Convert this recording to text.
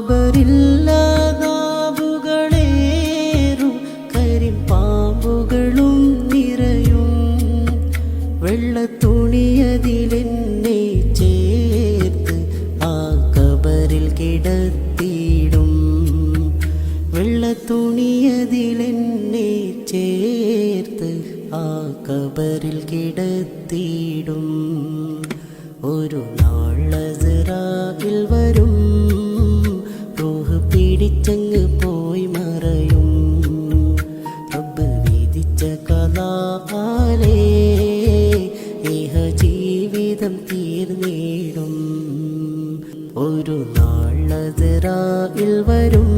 കബറില്ലാതാവുകളേറും കരിമ്പാമ്പുകളും നിറയും. വെള്ളത്തുണിയതിലെന്നെ ചേർത്ത് ആ കബറിൽ കിടത്തിയിടും. വെള്ളത്തുണിയതിലെന്നെ ചേർത്ത് ആ കബറിൽ കിടത്തിയിടും. ഒരു നാൾ അസ്റായിൽ വരും, റൂഹ് പിടിച്ചങ്ങ് പോയി മറയും. റബ്ബ് വിധിച്ച ഖലാഅല്ലേ ഇഹ ജീവിതം തീർന്നിടും. ഒരു നാൾ അസ്റായിൽ വരും,